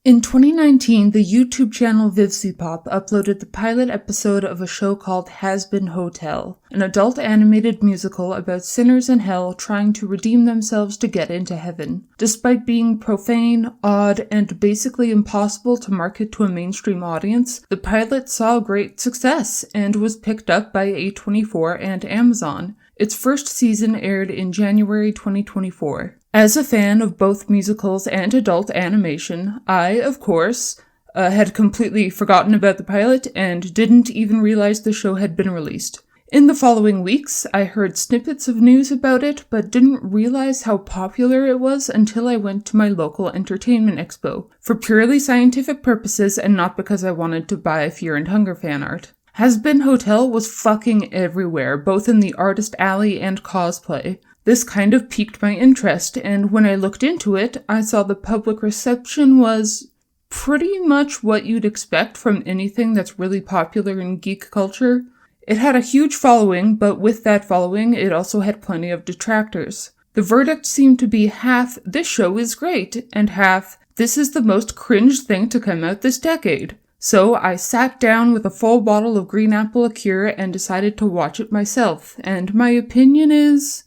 In 2019, the YouTube channel vivziepop uploaded the pilot episode of a show called Hazbin Hotel, an adult animated musical about sinners in hell trying to redeem themselves to get into heaven. Despite being profane, odd, and basically impossible to market to a mainstream audience, the pilot saw great success and was picked up by A24 and Amazon. Its first season aired in January 2024. As a fan of both musicals and adult animation, I, of course, had completely forgotten about the pilot and didn't even realize the show had been released. In the following weeks, I heard snippets of news about it, but didn't realize how popular it was until I went to my local entertainment expo, for purely scientific purposes and not because I wanted to buy Fear and Hunger fan art. Hazbin Hotel was fucking everywhere, both in the artist alley and cosplay. This kind of piqued my interest, and when I looked into it, I saw the public reception was pretty much what you'd expect from anything that's really popular in geek culture. It had a huge following, but with that following, it also had plenty of detractors. The verdict seemed to be half, this show is great, and half, this is the most cringe thing to come out this decade. So I sat down with a full bottle of green apple liqueur and decided to watch it myself, and my opinion is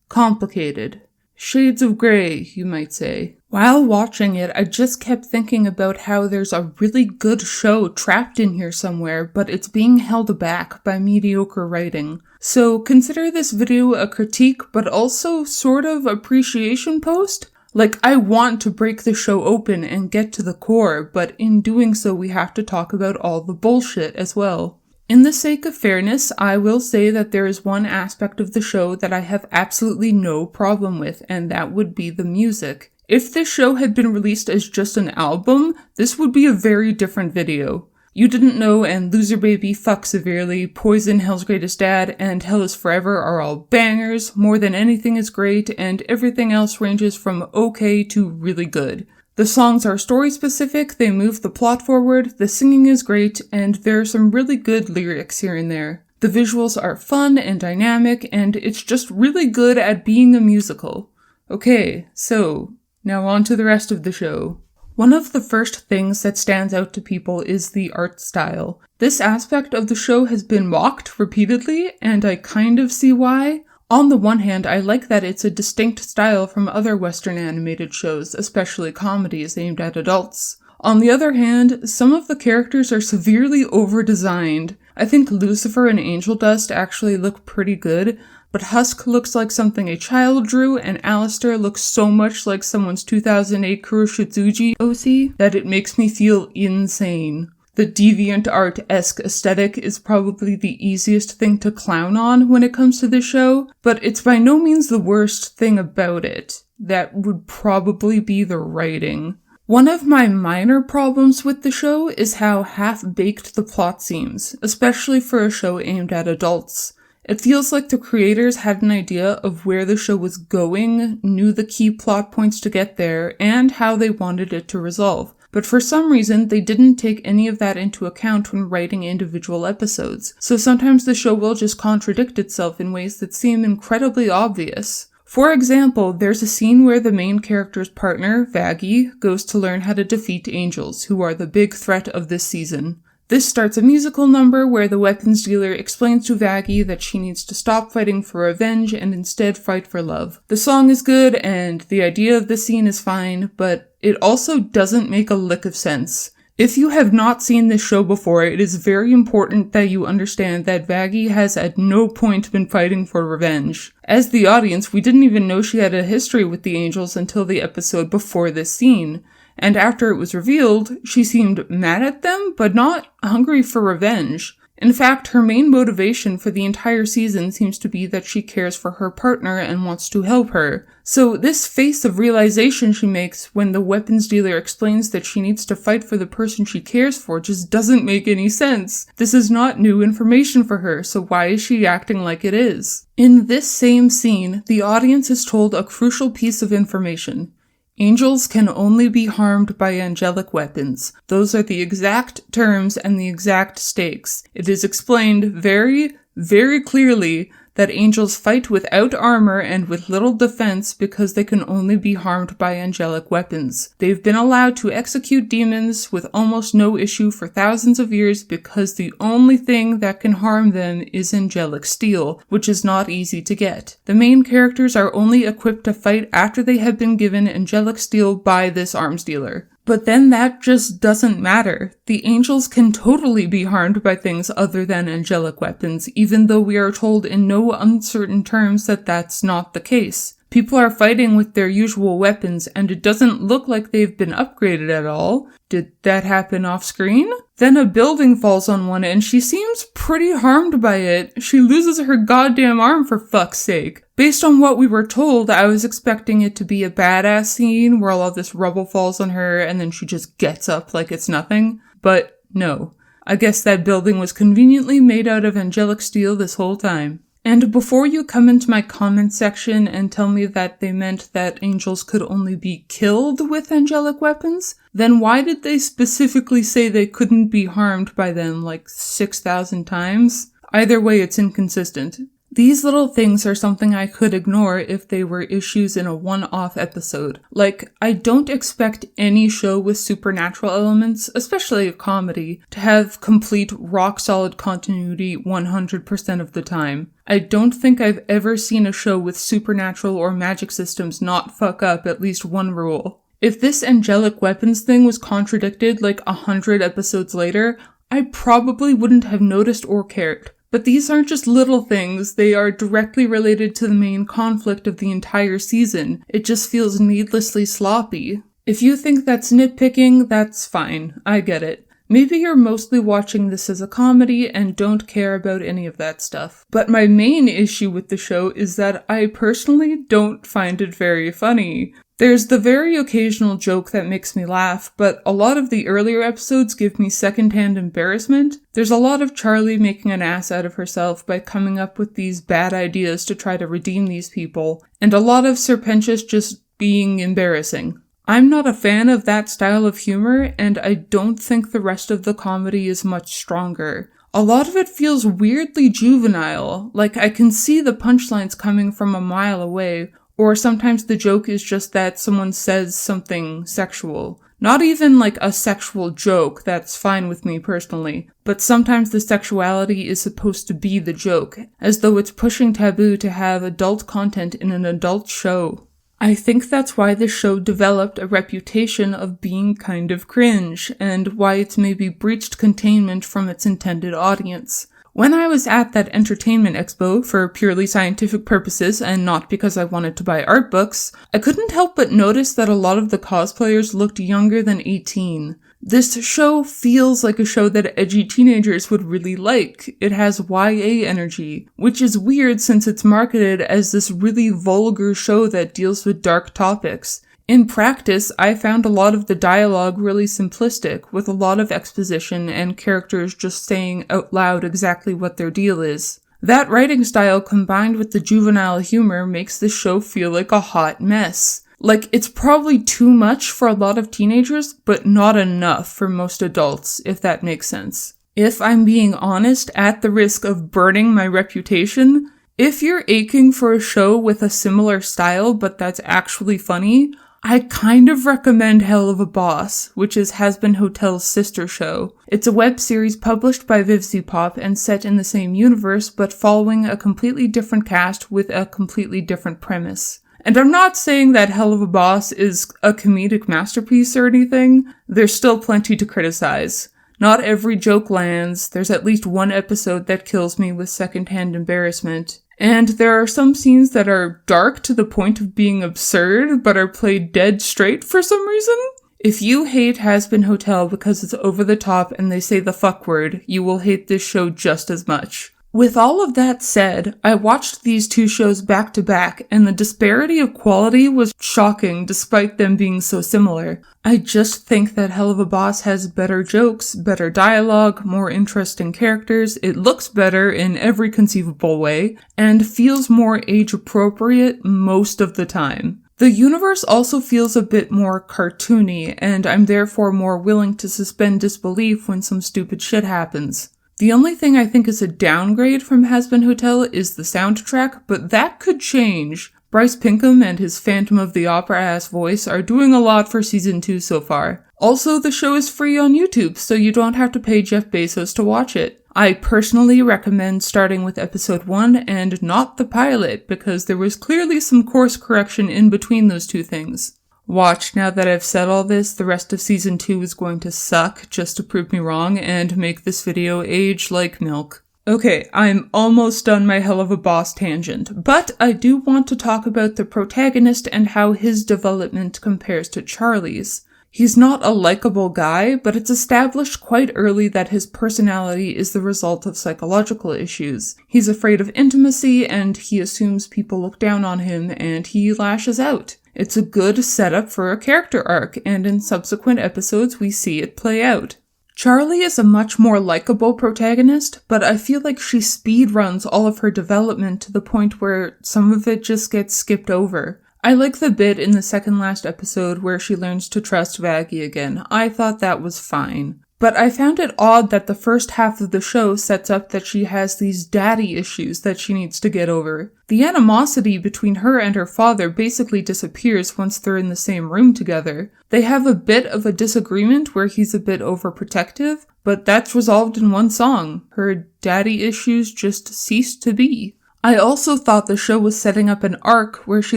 complicated. Shades of grey, you might say. While watching it, I just kept thinking about how there's a really good show trapped in here somewhere, but it's being held back by mediocre writing. So consider this video a critique, but also sort of appreciation post. Like, I want to break the show open and get to the core, but in doing so we have to talk about all the bullshit as well. In the sake of fairness, I will say that there is one aspect of the show that I have absolutely no problem with, and that would be the music. If this show had been released as just an album, this would be a very different video. You Didn't Know and Loser Baby, Fuck Severely, Poison, Hell's Greatest Dad, and Hell is Forever are all bangers, More Than Anything is great, and everything else ranges from okay to really good. The songs are story-specific, they move the plot forward, the singing is great, and there are some really good lyrics here and there. The visuals are fun and dynamic, and it's just really good at being a musical. Okay, so, now on to the rest of the show. One of the first things that stands out to people is the art style. This aspect of the show has been mocked repeatedly, and I kind of see why. On the one hand, I like that it's a distinct style from other Western animated shows, especially comedies aimed at adults. On the other hand, some of the characters are severely over-designed. I think Lucifer and Angel Dust actually look pretty good, but Husk looks like something a child drew, and Alistair looks so much like someone's 2008 Kuroshitsuji OC that it makes me feel insane. The DeviantArt-esque aesthetic is probably the easiest thing to clown on when it comes to this show, but it's by no means the worst thing about it. That would probably be the writing. One of my minor problems with the show is how half-baked the plot seems, especially for a show aimed at adults. It feels like the creators had an idea of where the show was going, knew the key plot points to get there, and how they wanted it to resolve. But for some reason, they didn't take any of that into account when writing individual episodes, so sometimes the show will just contradict itself in ways that seem incredibly obvious. For example, there's a scene where the main character's partner, Vaggie, goes to learn how to defeat angels, who are the big threat of this season. This starts a musical number where the weapons dealer explains to Vaggie that she needs to stop fighting for revenge and instead fight for love. The song is good and the idea of the scene is fine, but it also doesn't make a lick of sense. If you have not seen this show before, it is very important that you understand that Vaggie has at no point been fighting for revenge. As the audience, we didn't even know she had a history with the angels until the episode before this scene. And after it was revealed, she seemed mad at them, but not hungry for revenge. In fact, her main motivation for the entire season seems to be that she cares for her partner and wants to help her. So this face of realization she makes when the weapons dealer explains that she needs to fight for the person she cares for just doesn't make any sense. This is not new information for her, so why is she acting like it is? In this same scene, the audience is told a crucial piece of information. Angels can only be harmed by angelic weapons. Those are the exact terms and the exact stakes. It is explained very, very clearly that angels fight without armor and with little defense because they can only be harmed by angelic weapons. They've been allowed to execute demons with almost no issue for thousands of years because the only thing that can harm them is angelic steel, which is not easy to get. The main characters are only equipped to fight after they have been given angelic steel by this arms dealer. But then that just doesn't matter. The angels can totally be harmed by things other than angelic weapons, even though we are told in no uncertain terms that that's not the case. People are fighting with their usual weapons, and it doesn't look like they've been upgraded at all. Did that happen off screen? Then a building falls on one, and she seems pretty harmed by it. She loses her goddamn arm for fuck's sake. Based on what we were told, I was expecting it to be a badass scene where all of this rubble falls on her and then she just gets up like it's nothing. But no. I guess that building was conveniently made out of angelic steel this whole time. And before you come into my comment section and tell me that they meant that angels could only be killed with angelic weapons, then why did they specifically say they couldn't be harmed by them like 6,000 times? Either way, it's inconsistent. These little things are something I could ignore if they were issues in a one-off episode. Like, I don't expect any show with supernatural elements, especially a comedy, to have complete rock-solid continuity 100% of the time. I don't think I've ever seen a show with supernatural or magic systems not fuck up at least one rule. If this angelic weapons thing was contradicted like 100 episodes later, I probably wouldn't have noticed or cared. But these aren't just little things, they are directly related to the main conflict of the entire season. It just feels needlessly sloppy. If you think that's nitpicking, that's fine. I get it. Maybe you're mostly watching this as a comedy and don't care about any of that stuff. But my main issue with the show is that I personally don't find it very funny. There's the very occasional joke that makes me laugh, but a lot of the earlier episodes give me secondhand embarrassment. There's a lot of Charlie making an ass out of herself by coming up with these bad ideas to try to redeem these people, and a lot of Serpentius just being embarrassing. I'm not a fan of that style of humor, and I don't think the rest of the comedy is much stronger. A lot of it feels weirdly juvenile, like I can see the punchlines coming from a mile away, or sometimes the joke is just that someone says something sexual. Not even like a sexual joke, that's fine with me personally, but sometimes the sexuality is supposed to be the joke, as though it's pushing taboo to have adult content in an adult show. I think that's why the show developed a reputation of being kind of cringe, and why it's maybe breached containment from its intended audience. When I was at that entertainment expo for purely scientific purposes and not because I wanted to buy art books, I couldn't help but notice that a lot of the cosplayers looked younger than 18. This show feels like a show that edgy teenagers would really like. It has YA energy, which is weird since it's marketed as this really vulgar show that deals with dark topics. In practice, I found a lot of the dialogue really simplistic, with a lot of exposition and characters just saying out loud exactly what their deal is. That writing style combined with the juvenile humor makes this show feel like a hot mess. Like, it's probably too much for a lot of teenagers, but not enough for most adults, if that makes sense. If I'm being honest, at the risk of burning my reputation, if you're aching for a show with a similar style but that's actually funny, I kind of recommend Helluva Boss, which is Hazbin Hotel's sister show. It's a web series published by vivziepop and set in the same universe, but following a completely different cast with a completely different premise. And I'm not saying that Helluva Boss is a comedic masterpiece or anything. There's still plenty to criticize. Not every joke lands. There's at least one episode that kills me with secondhand embarrassment. And there are some scenes that are dark to the point of being absurd, but are played dead straight for some reason. If you hate Hazbin Hotel because it's over the top and they say the fuck word, you will hate this show just as much. With all of that said, I watched these two shows back to back, and the disparity of quality was shocking despite them being so similar. I just think that Helluva Boss has better jokes, better dialogue, more interesting characters, it looks better in every conceivable way, and feels more age-appropriate most of the time. The universe also feels a bit more cartoony, and I'm therefore more willing to suspend disbelief when some stupid shit happens. The only thing I think is a downgrade from Hazbin Hotel is the soundtrack, but that could change. Bryce Pinkham and his Phantom of the Opera-ass voice are doing a lot for Season 2 so far. Also, the show is free on YouTube, so you don't have to pay Jeff Bezos to watch it. I personally recommend starting with episode 1 and not the pilot, because there was clearly some course correction in between those two things. Watch, now that I've said all this, the rest of Season 2 is going to suck just to prove me wrong and make this video age like milk. Okay, I'm almost done my Helluva Boss tangent, but I do want to talk about the protagonist and how his development compares to Charlie's. He's not a likable guy, but it's established quite early that his personality is the result of psychological issues. He's afraid of intimacy, and he assumes people look down on him, and he lashes out. It's a good setup for a character arc, and in subsequent episodes we see it play out. Charlie is a much more likable protagonist, but I feel like she speedruns all of her development to the point where some of it just gets skipped over. I like the bit in the second last episode where she learns to trust Vaggie again. I thought that was fine. But I found it odd that the first half of the show sets up that she has these daddy issues that she needs to get over. The animosity between her and her father basically disappears once they're in the same room together. They have a bit of a disagreement where he's a bit overprotective, but that's resolved in one song. Her daddy issues just cease to be. I also thought the show was setting up an arc where she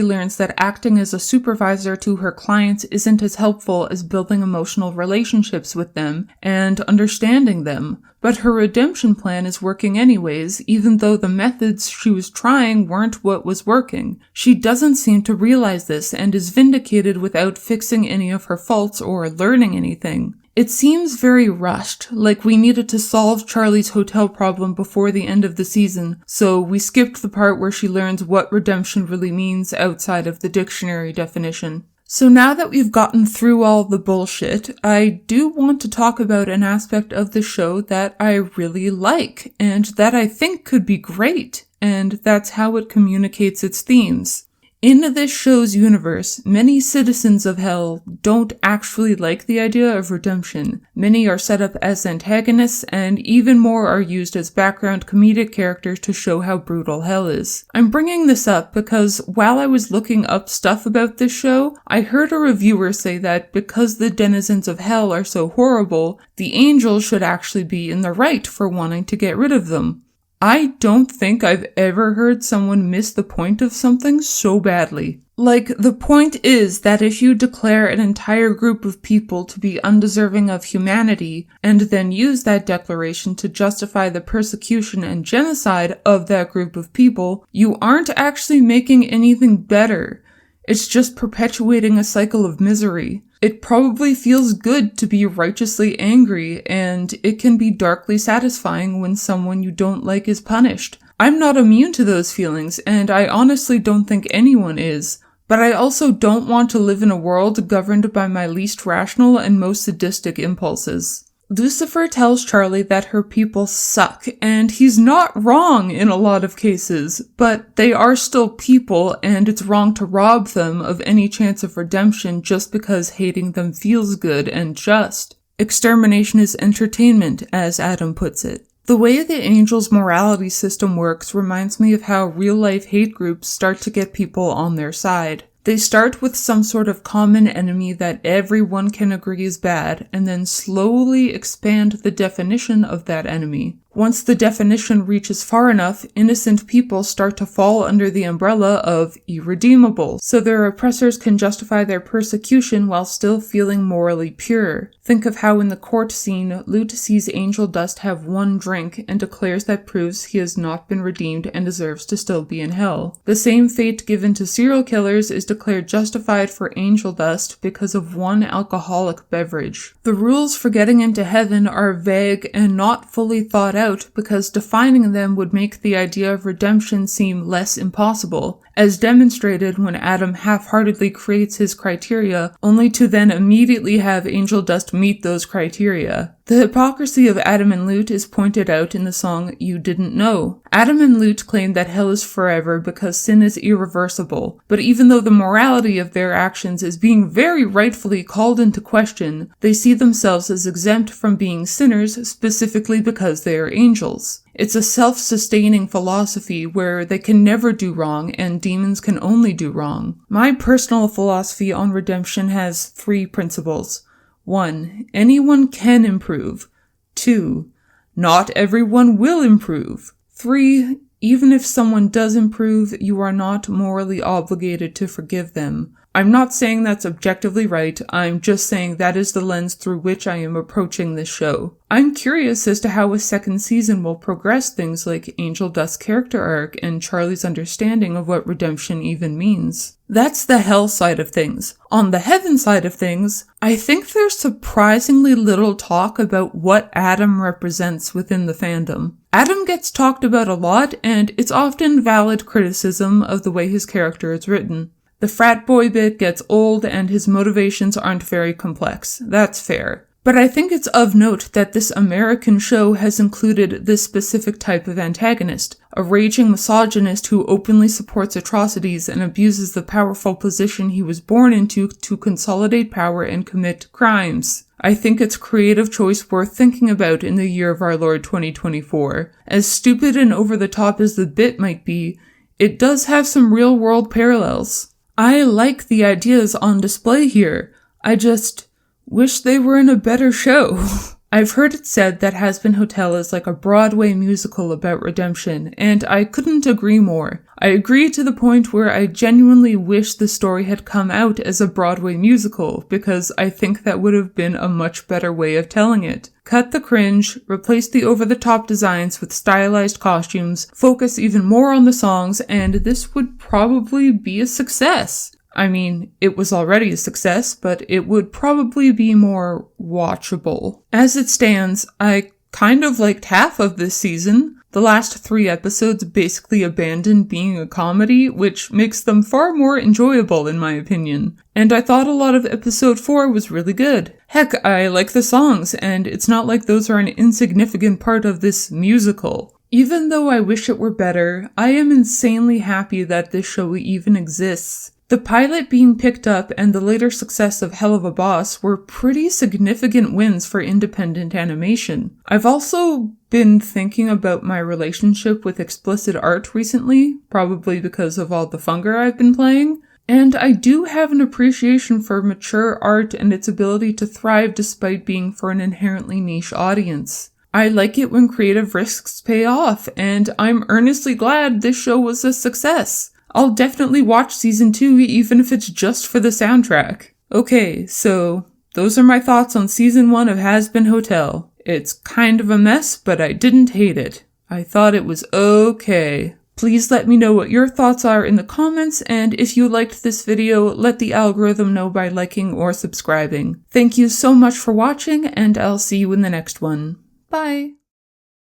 learns that acting as a supervisor to her clients isn't as helpful as building emotional relationships with them and understanding them. But her redemption plan is working anyways, even though the methods she was trying weren't what was working. She doesn't seem to realize this and is vindicated without fixing any of her faults or learning anything. It seems very rushed, like we needed to solve Charlie's hotel problem before the end of the season, so we skipped the part where she learns what redemption really means outside of the dictionary definition. So now that we've gotten through all the bullshit, I do want to talk about an aspect of the show that I really like, and that I think could be great, and that's how it communicates its themes. In this show's universe, many citizens of Hell don't actually like the idea of redemption. Many are set up as antagonists, and even more are used as background comedic characters to show how brutal Hell is. I'm bringing this up because while I was looking up stuff about this show, I heard a reviewer say that because the denizens of Hell are so horrible, the angels should actually be in the right for wanting to get rid of them. I don't think I've ever heard someone miss the point of something so badly. Like, the point is that if you declare an entire group of people to be undeserving of humanity, and then use that declaration to justify the persecution and genocide of that group of people, you aren't actually making anything better. It's just perpetuating a cycle of misery. It probably feels good to be righteously angry, and it can be darkly satisfying when someone you don't like is punished. I'm not immune to those feelings, and I honestly don't think anyone is. But I also don't want to live in a world governed by my least rational and most sadistic impulses. Lucifer tells Charlie that her people suck, and he's not wrong in a lot of cases, but they are still people, and it's wrong to rob them of any chance of redemption just because hating them feels good and just. Extermination is entertainment, as Adam puts it. The way the Angels' morality system works reminds me of how real-life hate groups start to get people on their side. They start with some sort of common enemy that everyone can agree is bad, and then slowly expand the definition of that enemy. Once the definition reaches far enough, innocent people start to fall under the umbrella of irredeemable, so their oppressors can justify their persecution while still feeling morally pure. Think of how in the court scene, Lute sees angel dust have one drink and declares that proves he has not been redeemed and deserves to still be in hell. The same fate given to serial killers is declared justified for angel dust because of one alcoholic beverage. The rules for getting into heaven are vague and not fully thought out because defining them would make the idea of redemption seem less impossible, as demonstrated when Adam half-heartedly creates his criteria, only to then immediately have angel dust meet those criteria. The hypocrisy of Adam and Lute is pointed out in the song You Didn't Know. Adam and Lute claim that hell is forever because sin is irreversible, but even though the morality of their actions is being very rightfully called into question, they see themselves as exempt from being sinners specifically because they are angels. It's a self-sustaining philosophy where they can never do wrong and demons can only do wrong. My personal philosophy on redemption has 3 principles. 1. Anyone can improve. 2. Not everyone will improve. 3. Even if someone does improve, you are not morally obligated to forgive them. I'm not saying that's objectively right, I'm just saying that is the lens through which I am approaching this show. I'm curious as to how a second season will progress things like Angel Dust's character arc and Charlie's understanding of what redemption even means. That's the hell side of things. On the heaven side of things, I think there's surprisingly little talk about what Adam represents within the fandom. Adam gets talked about a lot, and it's often valid criticism of the way his character is written. The frat boy bit gets old and his motivations aren't very complex. That's fair. But I think it's of note that this American show has included this specific type of antagonist, a raging misogynist who openly supports atrocities and abuses the powerful position he was born into to consolidate power and commit crimes. I think it's a creative choice worth thinking about in the year of our Lord 2024. As stupid and over the top as the bit might be, it does have some real-world parallels. I like the ideas on display here. I just wish they were in a better show. I've heard it said that Hazbin Hotel is like a Broadway musical about redemption, and I couldn't agree more. I agree to the point where I genuinely wish the story had come out as a Broadway musical, because I think that would have been a much better way of telling it. Cut the cringe, replace the over-the-top designs with stylized costumes, focus even more on the songs, and this would probably be a success. I mean, it was already a success, but it would probably be more watchable. As it stands, I kind of liked half of this season. The last 3 episodes basically abandoned being a comedy, which makes them far more enjoyable in my opinion. And I thought a lot of episode 4 was really good. Heck, I like the songs, and it's not like those are an insignificant part of this musical. Even though I wish it were better, I am insanely happy that this show even exists. The pilot being picked up and the later success of Helluva Boss were pretty significant wins for independent animation. I've also been thinking about my relationship with explicit art recently, probably because of all the Funger I've been playing, and I do have an appreciation for mature art and its ability to thrive despite being for an inherently niche audience. I like it when creative risks pay off, and I'm earnestly glad this show was a success. I'll definitely watch season 2 even if it's just for the soundtrack. Okay, so those are my thoughts on season 1 of Hazbin Hotel. It's kind of a mess, but I didn't hate it. I thought it was okay. Please let me know what your thoughts are in the comments, and if you liked this video, let the algorithm know by liking or subscribing. Thank you so much for watching, and I'll see you in the next one. Bye!